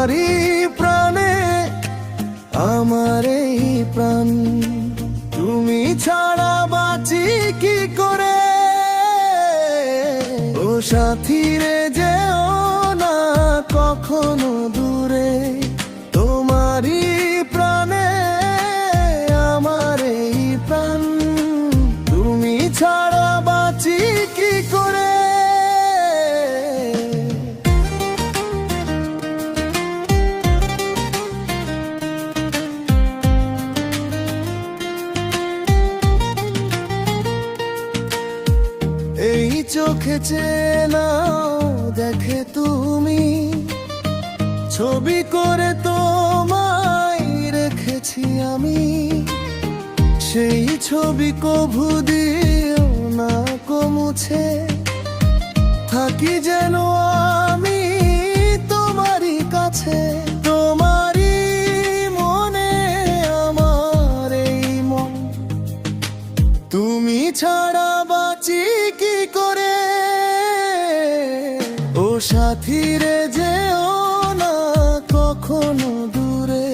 তোমারই প্রাণে আমার এই প্রাণ, তুমি ছাড়া বাঁচি কি করে। ও সাথী রে যেও না কখনো দূরে, তোমারই প্রাণে আমার এই প্রাণ, তুমি ছাড়া বাঁচি কি করে। এই চোখে চেনাও দেখে তুমি, ছবি করে তোমায় রেখেছি আমি, সেই ছবি কভু দিও না কো মুছে, থাকি যেন আমি তোমারই কাছে। তোমারই মনে আমার এই মন, তুমি ছাড়া বাঁচি কি করে। ও সাথী রে যেও না কখনো দূরে,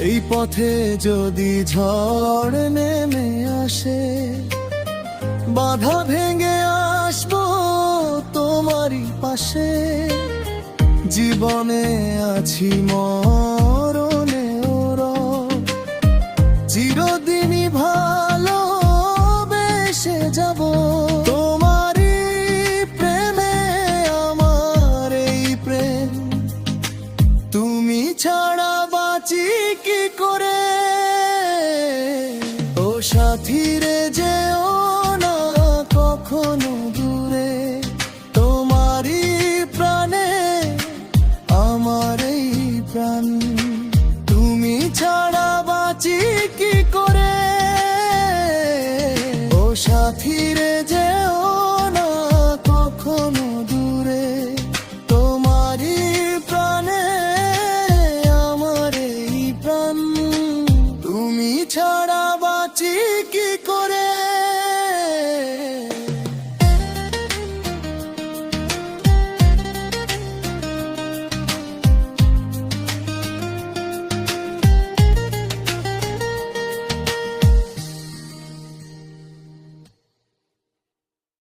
এই পথে যদি ঝড় নেমে আসে, বাধা ভেঙে আসবো তোমারই পাশে। জীবনে আছি মরণে রব, চিরদিনই ভালোবেসে যাব। তোমারই প্রেমে আমার এই প্রেম, তুমি ছাড়া বাঁচি কি করে। ও সাথী রে যেও না কখনো দূরে।